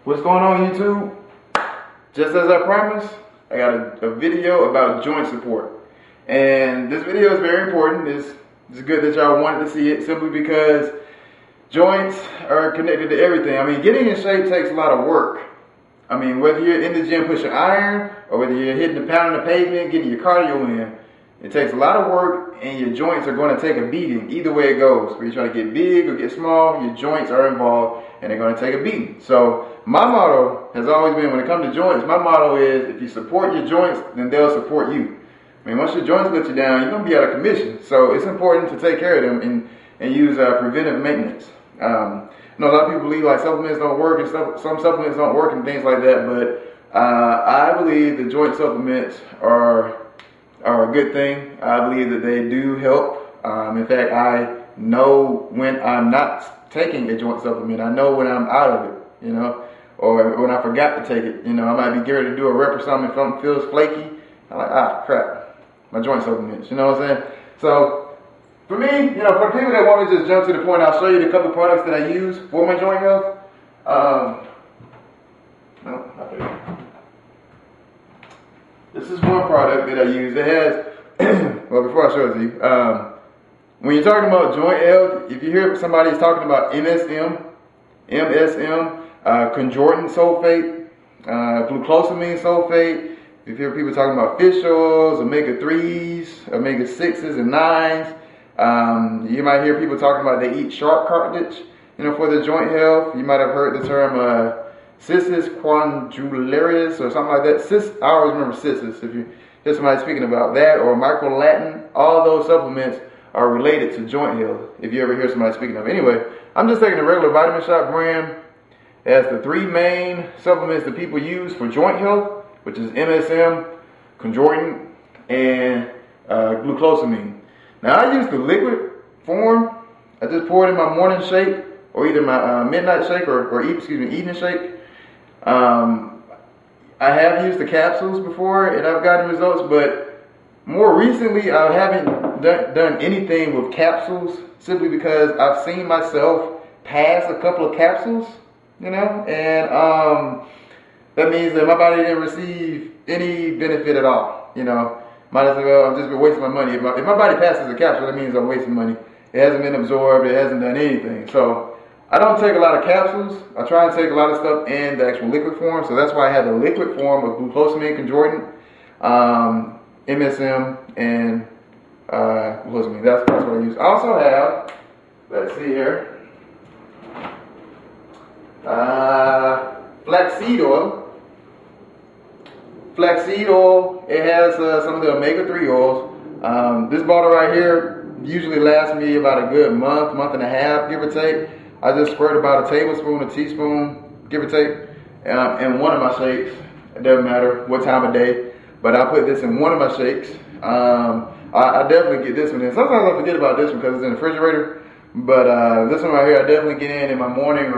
What's going on, YouTube? Just as I promised, I got a video about joint support. And this video is very important. It's good that y'all wanted to see it simply because joints are connected to everything. I mean, getting in shape takes a lot of work. I mean, whether you're in the gym pushing iron or whether you're hitting the pound on the pavement, getting your cardio in, it takes a lot of work and your joints are going to take a beating. Either way it goes, whether you're trying to get big or get small, your joints are involved and they're going to take a beating. So my motto has always been, when it comes to joints, my motto is, if you support your joints, then they'll support you. I mean, once your joints let you down, you're going to be out of commission. So it's important to take care of them and use preventive maintenance. I know a lot of people believe like supplements don't work and some supplements don't work and things like that, but I believe the joint supplements are a good thing. I believe that they do help. In fact, I know when I'm not taking a joint supplement. I know when I'm out of it, you know, or when I forgot to take it. You know, I might be getting ready to do a rep or something. If something feels flaky, I'm like, crap, my joint supplements. You know what I'm saying? So for me, you know, for the people that want me to just jump to the point, I'll show you the couple of products that I use for my joint health. No, not there. This is one product that I use. It has, well, before I show it to you, when you're talking about joint health, if you hear somebody's talking about MSM, conjortin sulfate, glucosamine sulfate, if you hear people talking about fish oils, omega-3s, omega-6s and 9s, you might hear people talking about they eat shark cartilage, you know, for their joint health. You might have heard the term cissus quadrangularis or something like that. I always remember cissus if you hear somebody speaking about that, or microlatin. All those supplements are related to joint health, if you ever hear somebody speaking of it. Anyway, I'm just taking a regular Vitamin Shop brand. It has the three main supplements that people use for joint health, which is MSM, conjortin, and glucosamine. Now, I use the liquid form. I just pour it in my morning shake, or either my midnight shake or evening shake. I have used the capsules before and I've gotten results, but more recently I haven't done anything with capsules, simply because I've seen myself pass a couple of capsules, you know, and that means that my body didn't receive any benefit at all, you know. Might as well, I've just been wasting my money. If my body passes a capsule, that means I'm wasting money. It hasn't been absorbed, it hasn't done anything. So I don't take a lot of capsules. I try and take a lot of stuff in the actual liquid form. So that's why I have the liquid form of glucosamine, conjortin, MSM, and glucosamine. That's what I use. I also have, let's see here, flaxseed oil. Flaxseed oil, it has some of the omega-3 oils. This bottle right here usually lasts me about a good month and a half, give or take. I just squirt about a tablespoon, a teaspoon, give or take, in one of my shakes. It doesn't matter what time of day, but I put this in one of my shakes. I definitely get this one in. Sometimes I forget about this one because it's in the refrigerator, but this one right here I definitely get in my morning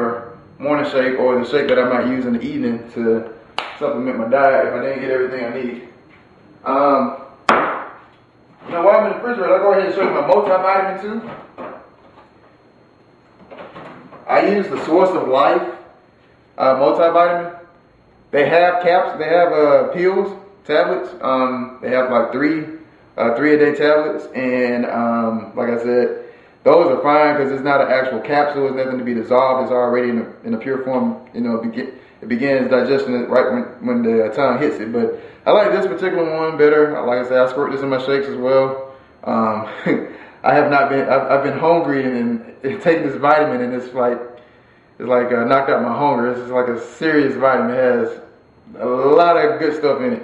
shake, or the shake that I might use in the evening to supplement my diet if I didn't get everything I need. You know, while I'm in the refrigerator, I'll go ahead and show you my multivitamin too. I use the Source of Life multivitamin. They have caps, they have pills, tablets. They have like three a day tablets, and like I said, those are fine because it's not an actual capsule. It's nothing to be dissolved. It's already in a pure form. You know, it begins digestion right when the tongue hits it. But I like this particular one better. Like I said, I squirt this in my shakes as well. I've been hungry and taking this vitamin, and it's like knocked out my hunger. This is like a serious vitamin. It has a lot of good stuff in it.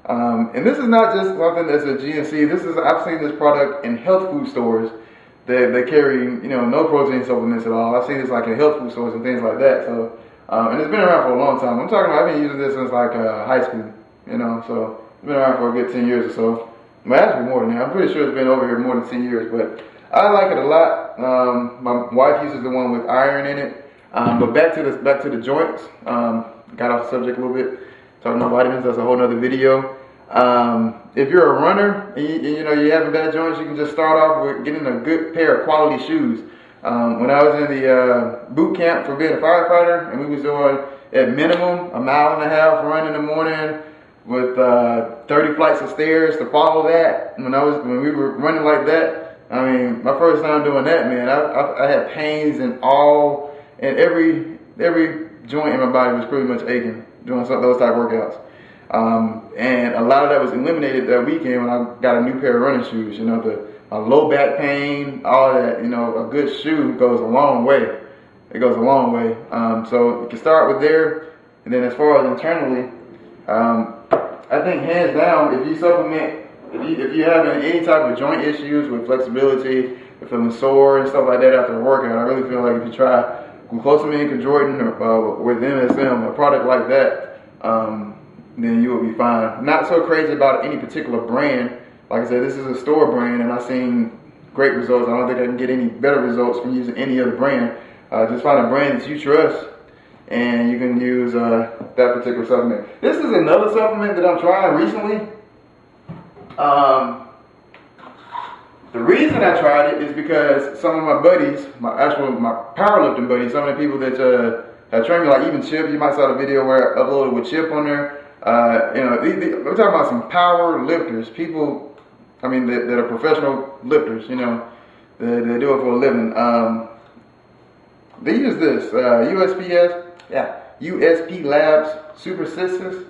And this is not just something that's a GNC. I've seen this product in health food stores that carry, you know, no protein supplements at all. I've seen this like in health food stores and things like that. So, and it's been around for a long time. I've been using this since like high school, you know. So it's been around for a good 10 years or so. Well, actually more than that. I'm pretty sure it's been over here more than 10 years, but I like it a lot. My wife uses the one with iron in it. But back to the joints. Got off the subject a little bit. Talking about vitamins, that's a whole nother video. If you're a runner and you know you having bad joints, you can just start off with getting a good pair of quality shoes. When I was in the boot camp for being a firefighter, and we was doing at minimum 1.5 mile run in the morning with 30 flights of stairs to follow that. When we were running like that, I mean, my first time doing that, man, I had pains and every joint in my body was pretty much aching doing those type of workouts. And a lot of that was eliminated that weekend when I got a new pair of running shoes. You know, a low back pain, all that. You know, a good shoe goes a long way. It goes a long way. So you can start with there, and then as far as internally, I think hands down, if you supplement, if you have any type of joint issues with flexibility, with feeling sore and stuff like that after a workout, I really feel like if you try glucosamine, Jordan, or with MSM, a product like that, then you will be fine. Not so crazy about any particular brand. Like I said, this is a store brand, and I've seen great results. I don't think I can get any better results from using any other brand. Just find a brand that you trust, and you can use that particular supplement. This is another supplement that I'm trying recently. The reason I tried it is because some of my buddies, my powerlifting buddies, some of the people that have trained me, like even Chip, you might saw the video where I uploaded with Chip on there. You know, we're talking about some power lifters, people, I mean, that are professional lifters, you know, they do it for a living. They use this, USP Labs Super Sisters.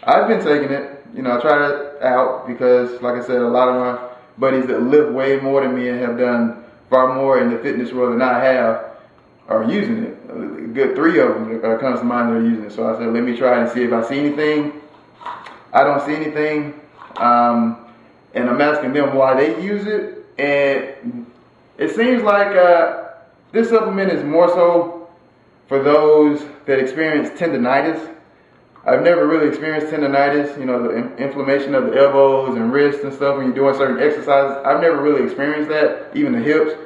I've been taking it, you know, I tried it out because, like I said, a lot of my buddies that lift way more than me and have done far more in the fitness world than I have are using it. A good 3 of them comes to mind that are using it. So I said, let me try it and see if I see anything. I don't see anything. And I'm asking them why they use it. And it seems like this supplement is more so for those that experience tendinitis. I've never really experienced tendinitis, you know, the inflammation of the elbows and wrists and stuff when you're doing certain exercises. I've never really experienced that, even the hips.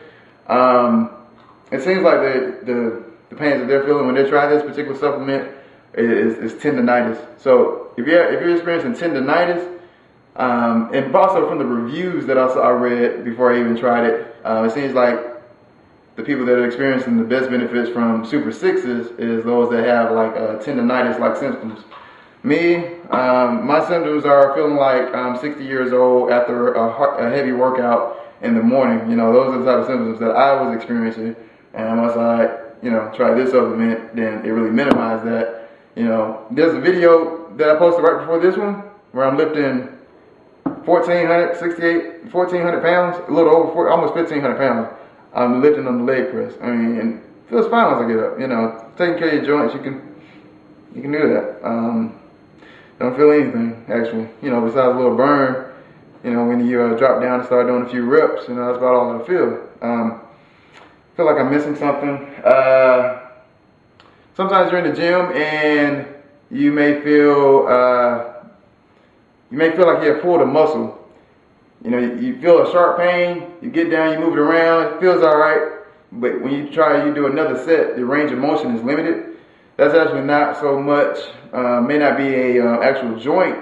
It seems like the pains that they're feeling when they try this particular supplement is tendinitis. So if you're experiencing tendinitis, and also from the reviews that I read before I even tried it, it seems like the people that are experiencing the best benefits from Super Sixes is those that have like tendinitis-like symptoms. Me, my symptoms are feeling like I'm 60 years old after a heavy workout in the morning. You know, those are the type of symptoms that I was experiencing. And once I, you know, tried this supplement, then it really minimized that. You know, there's a video that I posted right before this one where I'm lifting 1,400 pounds, a little over almost 1,500 pounds. I'm lifting on the leg press. I mean, and it feels fine once I get up. You know, taking care of your joints, you can do that. Don't feel anything actually. You know, besides a little burn. You know, when you drop down and start doing a few reps. You know, that's about all I feel. Feel like I'm missing something. Sometimes you're in the gym and you may feel like you have pulled a muscle. You know, you feel a sharp pain, you get down, you move it around, it feels all right, but when you do another set, the range of motion is limited. That's actually not so much, may not be a actual joint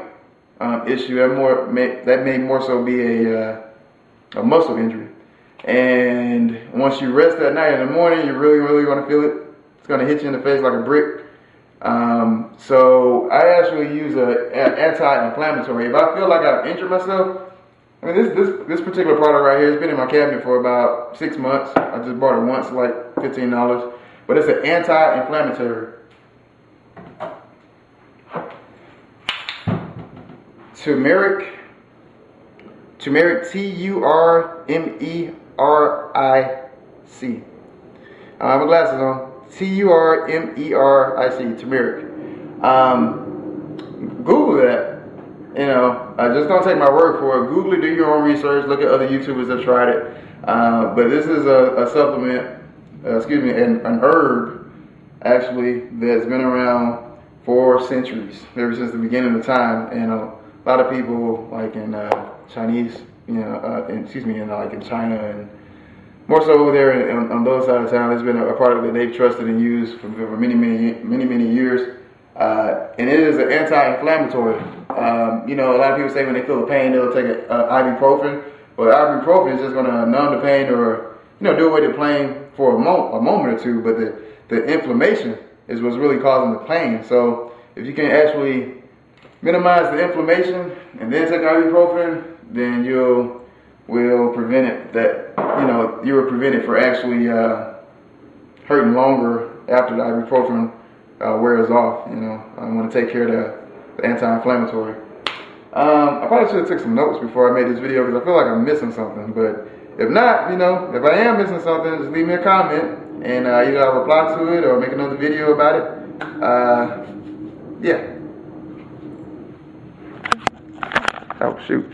issue. That may more so be a muscle injury. And once you rest that night in the morning, you're really, really going to feel it. It's going to hit you in the face like a brick. So I actually use an anti-inflammatory. If I feel like I've injured myself, I mean, this particular product right here has been in my cabinet for about 6 months. I just bought it once, like $15. But it's an anti-inflammatory. Tumeric, Tumeric, I have my glasses on. Turmeric, turmeric. Google that. You know, just don't take my word for it. Google it, do your own research, look at other YouTubers that tried it. But this is a supplement, an herb, actually, that's been around for centuries, ever since the beginning of time. And a lot of people, like in Chinese, like in China and more so over there on those side of town, it's been a product that they've trusted and used for many years. And it is an anti-inflammatory. You know, a lot of people say when they feel the pain, they'll take ibuprofen. But But ibuprofen is just going to numb the pain or, you know, do away the pain for a moment or two. But the inflammation is what's really causing the pain. So if you can actually minimize the inflammation and then take ibuprofen, then you will prevent it you will prevent it for actually hurting longer after the ibuprofen wears off. You know, I want to take care of the anti-inflammatory. I probably should have took some notes before I made this video because I feel like I'm missing something. But if not, you know, if I am missing something, just leave me a comment and either I'll reply to it or make another video about it. Yeah. Oh shoot.